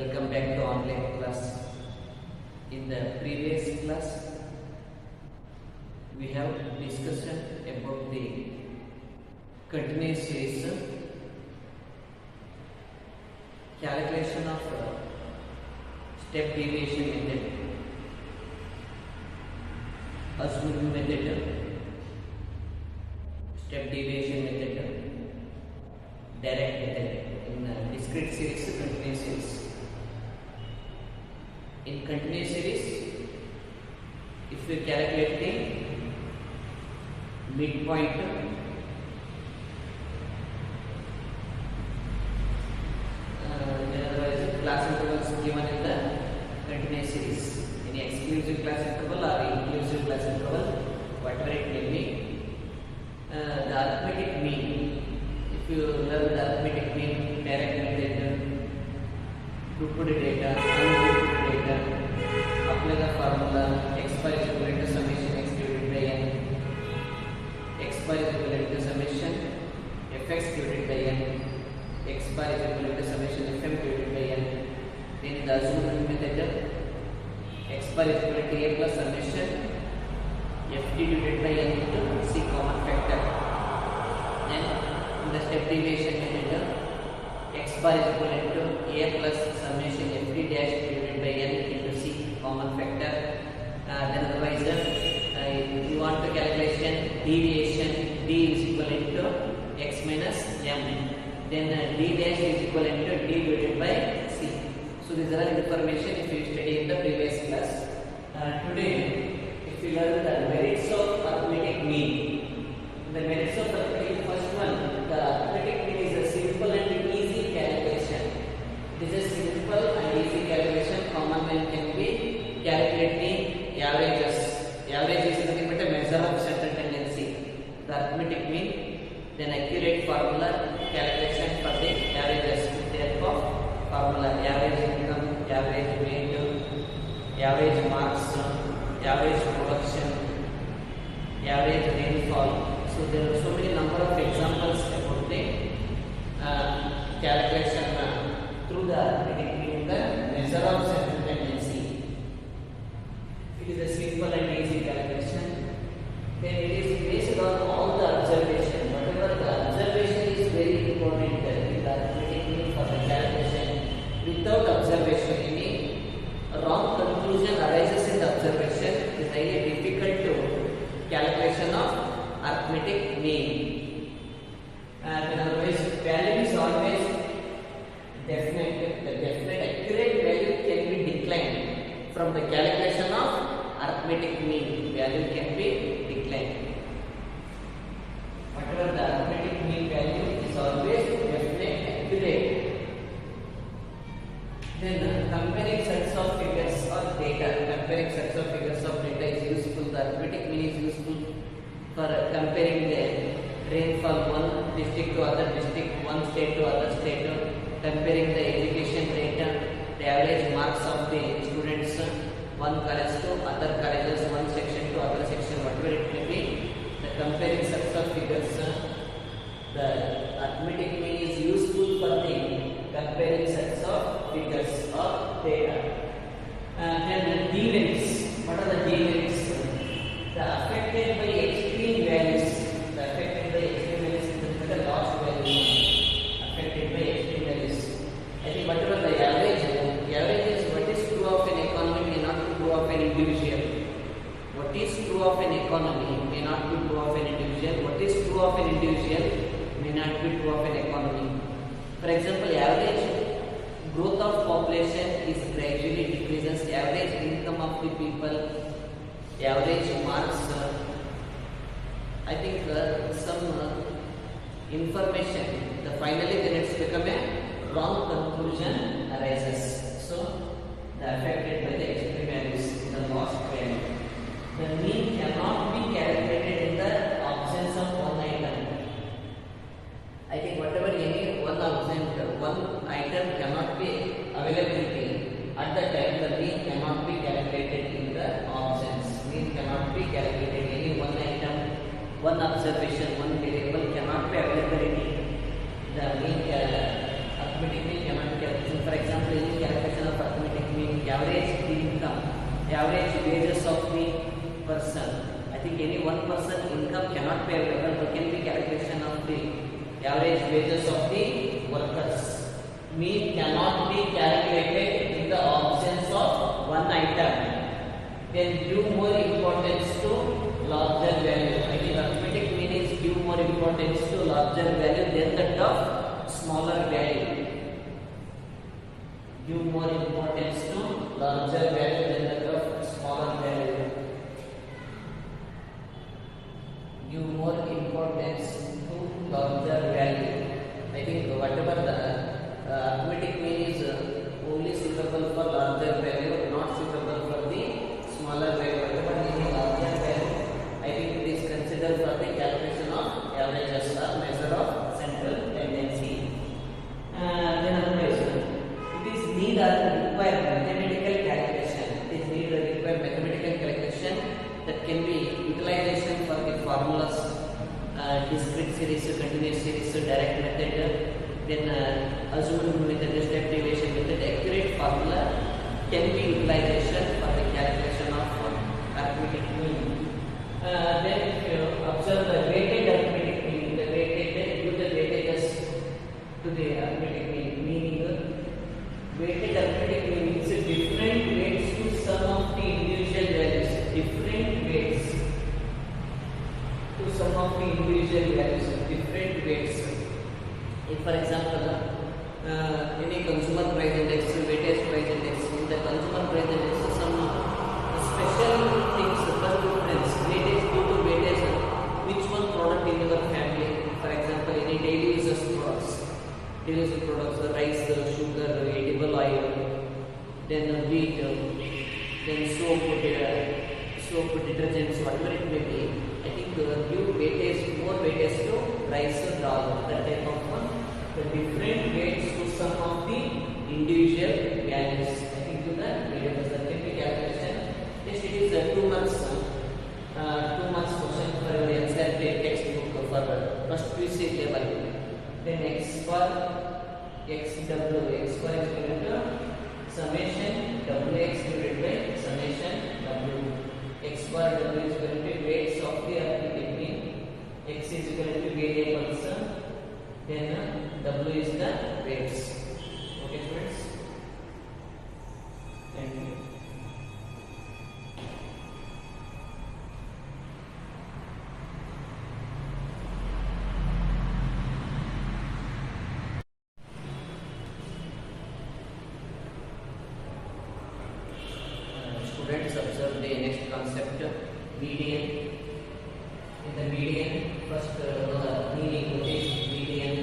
Welcome back to online class. In the previous class, we have discussion about the continuous series, calculation of step deviation method, assuming method, step deviation method, direct method. In discrete series, continuous series. In continuous series, if we calculate the midpoint, otherwise class intervals given in the continuous series, any exclusive class interval or inclusive class interval, whatever it may be, the arithmetic mean. If you learn the arithmetic mean, direct method, grouped data, ungrouped data, apply the formula x bar is equal to summation x divided by n, x bar is equal to summation fx divided by n, x bar is equal to summation fm divided by n. Then the assumed method, x bar is equal to a plus summation ft divided by n into c common factor. Then in the step deviation method, x bar is equal to a plus summation ft dash divided by n into c common factor. Then otherwise, if you want to calculation deviation, d is equal to x minus m. Then d dash is equal to d divided by c. So these are all information if you study in the previous class. Today, if you learn the merits of arithmetic mean, the merits of arithmetic, first one, the arithmetic mean is a simple and easy calculation. It is a simple and easy calculation. Common man can be calculating averages. Average is nothing but a measure of central tendency. The arithmetic mean, then accurate formula calculation for the averages with the help of formula. Average income, average weight, average marks, average production, average rainfall. So there are so many number of examples about the calculation through the arithmetic mean, the measure of central tendency. It is a simple and easy calculation. Then it is based on all the observation. Whatever the observation is very important in the arithmetic mean for the calculation. Without observation, any wrong conclusion arises in the observation. It is highly difficult to calculation of arithmetic mean. And otherwise, value is always definite. The definite accurate value can be declined from the calculation of arithmetic mean. Value can be declined. Whatever the arithmetic mean value is always definite, accurate. Then comparing sets of figures or data. Comparing sets of figures of data is useful. The arithmetic mean is useful for comparing the rainfall one district to other district, one state to other state, comparing the education data, the average marks of the students, one college to other colleges, one section to other section, whatever it may be. The comparing sets of figures, the arithmetic mean is useful for the comparing sets of figures or data. Then the deviance. What are the deviance? The affected by extreme values. The affected by extreme values is the lost value. Affected by extreme values. I think whatever the average is what is true of an economy may not be true of an individual. What is true of an economy may not be true of an individual. What is true of an individual may not be true of an economy. For example, average growth of population is gradually decreases. Average income of the people, average marks. I think some information. Finally, then it's become a wrong conclusion arises. So, the affected by the extreme values in the lost value. The mean cannot be calculated in the absence of one item. I think whatever any one item cannot be availability at the time, the mean cannot be calculated in the absence. Mean cannot be calculated. Any one item, one observation, one variable cannot be availability. The mean arithmetic mean cannot be calculated. For example, any calculation average income, average wages of the person. I think any one person income cannot be available, but can be calculation of the average wages of the workers. Mean cannot be calculated in the absence of one item. Then give more importance to larger value. I think arithmetic mean is give more importance to larger value than that of smaller value. Give more importance to larger value than that of smaller value. Give more importance to larger value. I think whatever the arithmetic mean is only suitable for larger value, not suitable for the smaller value. Whatever meaning larger value, I think it is considered for the calculation of averages or measure of central tendency. Then otherwise, it is need or require mathematical calculation. It is need or require mathematical calculation that can be utilization for the formulas, discrete series, continuous series, direct method, then assumed method, step deviation method. Accurate formula can be utilization for the calculation of arithmetic mean. Then if you observe the weighted arithmetic mean, the weighted give the weightages to the arithmetic mean, meaning weighted arithmetic mean means different weights to sum of the individual values, different weights to sum of the individual values, different weights. If for example any consumer price index, weightage price index, in the consumer price index some special things, first difference, weightage due to weightage, which one product in your family, for example any daily uses products, the rice, sugar, edible oil, then wheat, then soap, detergents, whatever it may be. I think give weightage, more weightage to rice or dal, that type of one. The different weights to some of the individual values. I think to the variables that can be calculation. Yes, it is 2 months. 2 months question for your NCERT textbook for first PC level. Then x for xw, x for is equal to summation wx divided by summation w. X bar w is equal to weights of the arithmetic mean. X is equal to variables. Then w is the weights. Okay, friends. Thank you. Students, observe the next concept, median. In the median, first meaning what is median,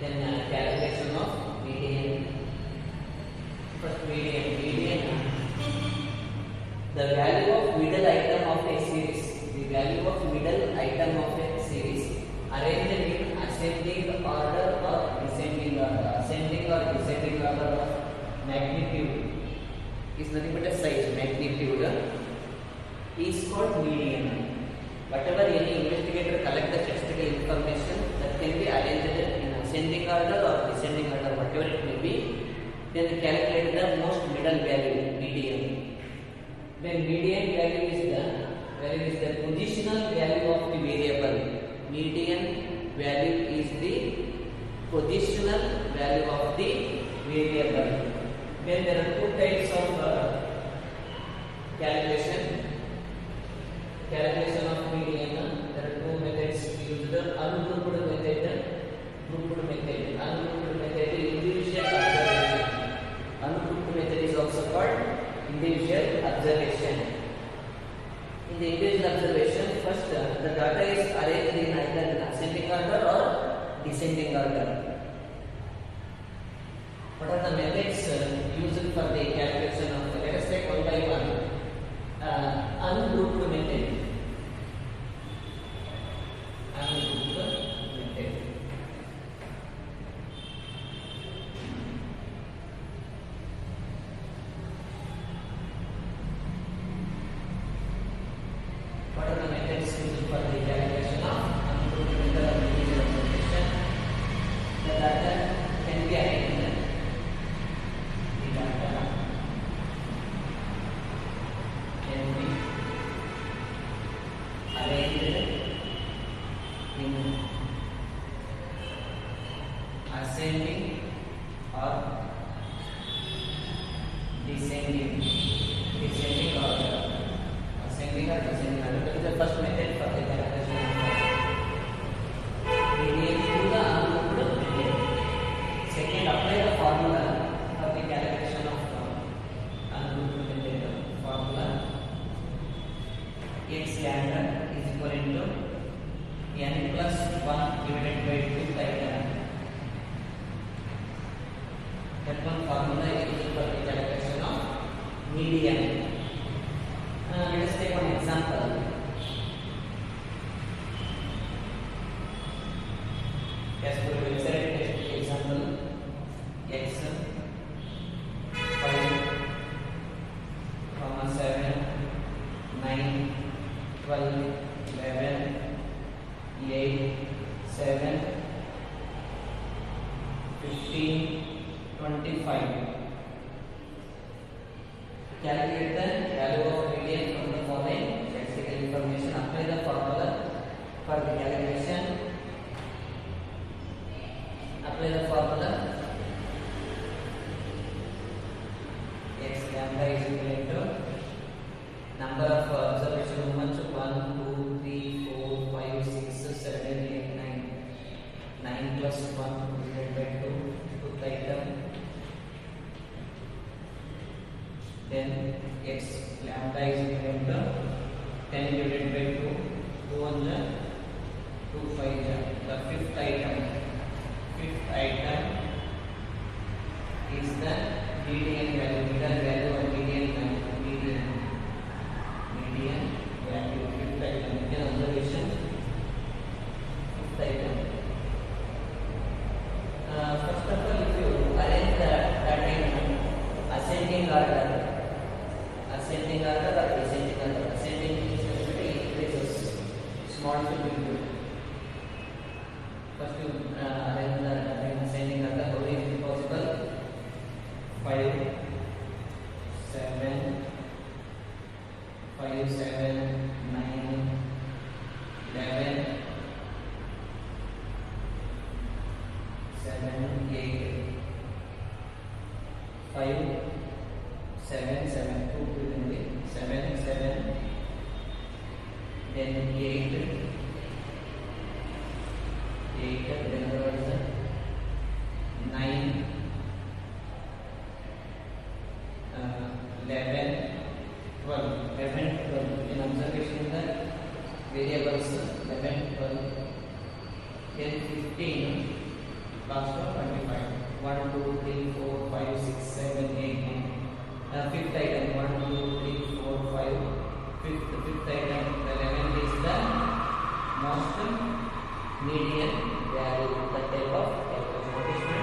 then calculation of median. First median, the value of middle item of a series. The value of middle item of a series arranged in ascending order or descending order. Ascending or descending order of magnitude is nothing but a size, magnitude is called median. Whatever any investigator collect the statistical information that can be arranged in ascending order or descending order, whatever it may be, then calculate the most middle value, median. When median value is the positional value of the variable. Median value is the positional value of the variable. Then there are two types of calculation of median. There are two methods used: ungrouped method, grouped method. Ungrouped method is individual observation. Ungrouped method is also called individual observation. In the individual observation, first the data is arranged in either ascending order or descending order. What are the methods used for the calculation of? Let us take one by one. Ungrouped method. Ungrouped method. What are the methods used for the calculation of ungrouped method of individual observation? The data can be arranged. The data standard is equal to n plus 1 divided by 2 item. That one formula is used for the calculation of median. Let us take one example. As per the website, example x 5, 7, 9, 12, 11, 8, 7, 15, 25. Calculate the value of median from the following statistical information. Apply the formula for the calculation. Apply the formula. X lambda is equal to number of observation moments 1, 2, 3, 4, 5, 6, 7, 8, 9. 9 plus 1 divided by 2 to item. Then x lambda is equal to 10 divided by 2. 2 on the 2 5 the fifth item. Fifth item is the median value. Middle value or median value. Median value. Fifth item. Median observation. Fifth item. First of all, if you arrange that in ascending order. Ascending order or descending order. Ascending means increases. Small to big. First you arrange the data in ascending order. How is it possible? 5, 7, 5, 7, 9, 11, 7, 8, 5, 7, 7, 2, 7, 7, then 8, then what is that? 9, 11, 12, 11, 12. In observation the variables 11, 12, then 15, last one 25. 1, 2, 3, 4, 5, 6, 7, 8, 9. Fifth item 1, 2, 3, 4, 5. Fifth item, the 11 is the most median value. The type of calculation.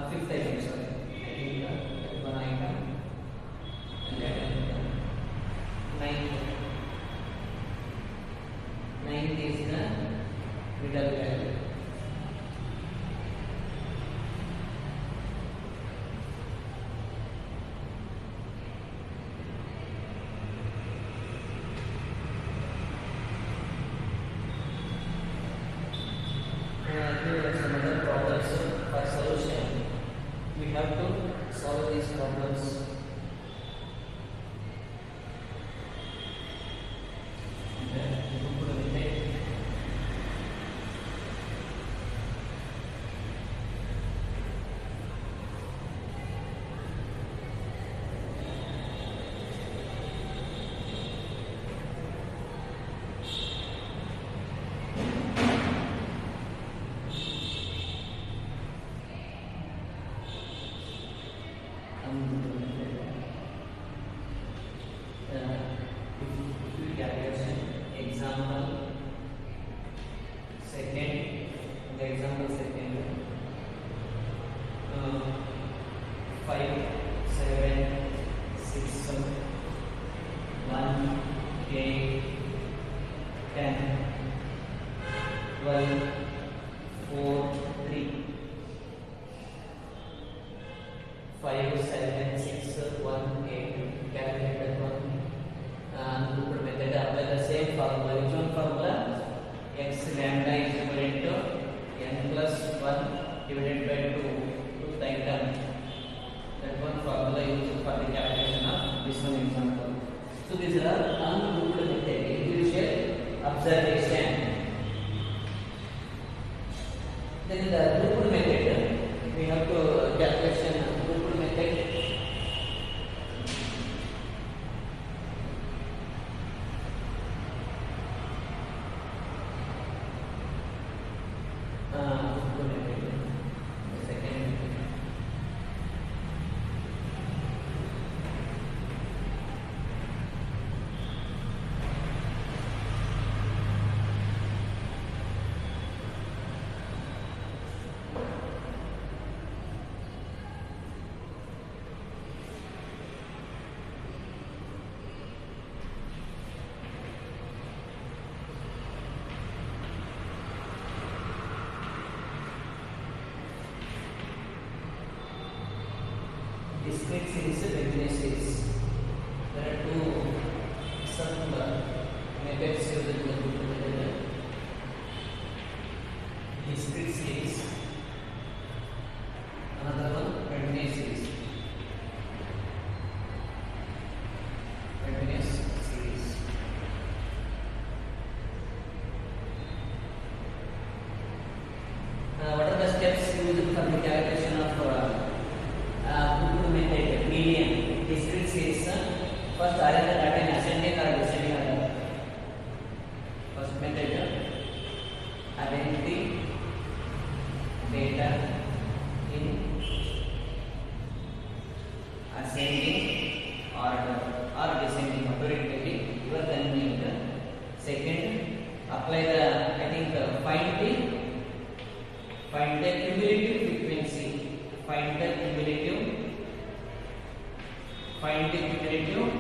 Fifth item, sorry. I think one item. 11. Ninth is the middle value. Here are some other problems for solution. We have to solve these problems. Example second, the example second, 5, 7, 6, 1, 8, 10, 12, 4, 3, 5, 7, 6, 1, 8. Calculate that one. Group method. Apply the same formula. Which one formula? X lambda is equal to n plus 1 divided by 2 to the item. That one formula used for the calculation of this one example. So So these are ungrouped method, individual observation. Then the grouped method, we have to calculation grouped method. Discrete series, continuous series. There are two methods used in the grouped method. Discrete series. Another one, continuous series. Continuous series. What are the steps used for the calculation of method, median, discrete series? First, arrange the data in ascending or descending order. First method, arrange the data in ascending order or descending order. It may be your convenient. Second, apply the find the cumulative frequency. Find the cumulative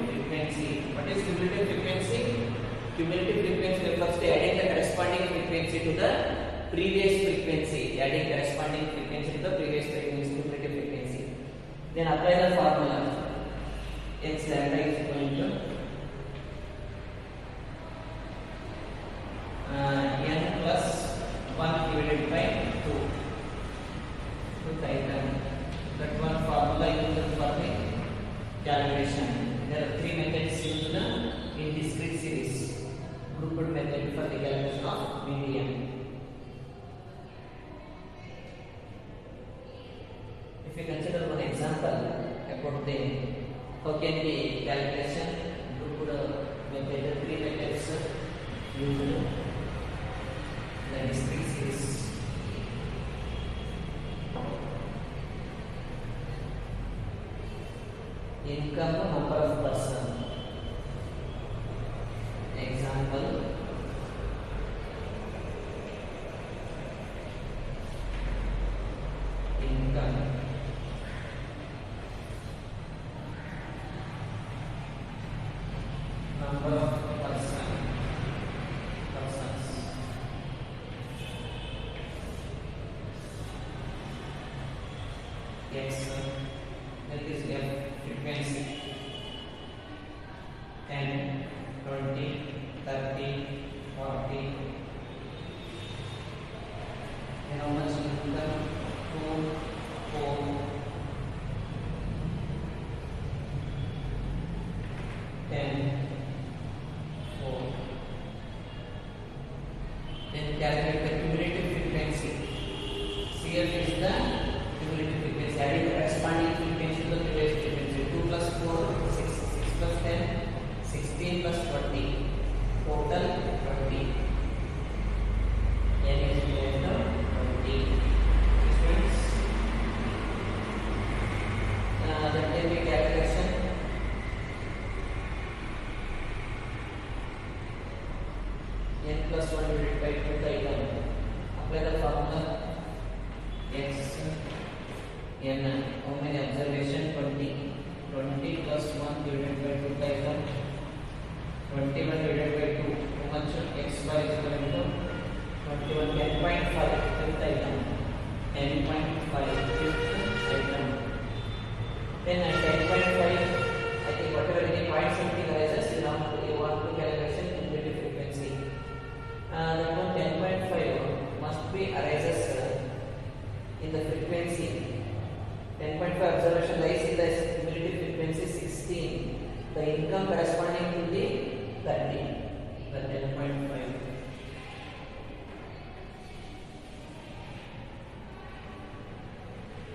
frequency. What is cumulative frequency? Cumulative frequency refers to adding the corresponding frequency to the previous frequency. Adding corresponding frequency to the previous frequency, cumulative frequency. Then apply the formula. X lambda is equal to n plus 1 divided by 2. That one formula used for the calculation. There are three methods used in discrete series. Grouped method for the calculation of median. If you consider one example about the how can the calculation grouped method, three methods used in the discrete series. Income, number of person. Example, income, number of persons. X, that is frequency 10, 20, 30, 40. And how much income? 2, 4, 10, 4. Then calculate the cumulative frequency. CF is the cumulative frequency. Adding the corresponding frequency to the previous frequency. 2 plus 4, 6, 6 plus 10, 16 plus 20. Total 20. N is equal to 20. This means that can be calculation. N plus 1 divided by 2 the item. Apply the formula. X N, how many observation? 20. 20 plus 1 divided by 2 the item. 21 divided by 2. How much? X bar is equal to 21. 10.5 fifth item. 10.5 fifth item. Then at 10.5, I think whatever any point something arises, you want to calculation cumulative frequency. That one 10.5 must be arises in the frequency. 10.5 observation lies in the cumulative frequency 16. The income corresponding to 30, the 10.5.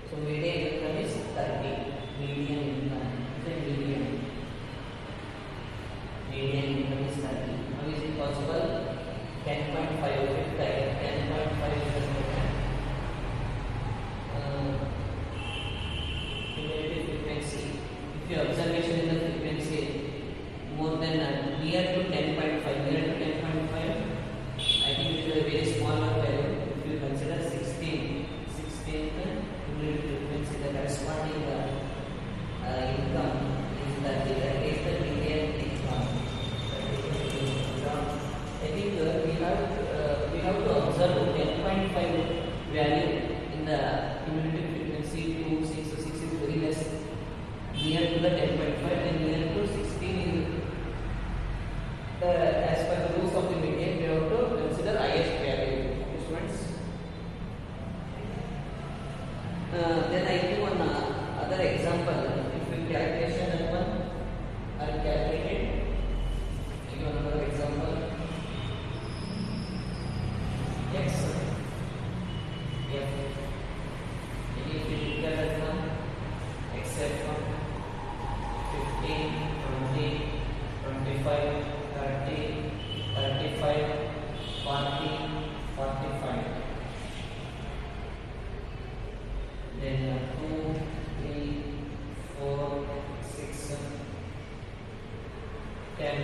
So median income is 30. Median income is a median income is 30. How is it possible? 10.5 fifth item. 10.5 is the cumulative frequency. If your observation in the frequency more than near to 10.5, near to 10.5, I think it is a very smaller value. If you consider 16th cumulative frequency, the corresponding income is 30. That is the median income. I think we have to observe 10.5 value in the cumulative frequency to 6. So 6 is very less. Near to the 10.5 and near to 16 is as per the rules of the median. We have to consider highest value. Students. Then I give one other example. If we calculation that one are calculated, I give another example. X F. If we declare that one except one 15, 20, 25, 30, 35, 40, 45. Then 2, 3, 4, 6, 10,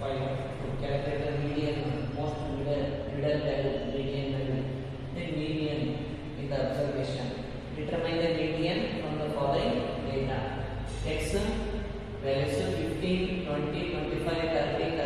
5. To calculate the median, most middle value, median value. Then median in the observation. Determine the median from the following data. X values 15, 20, 25, 30,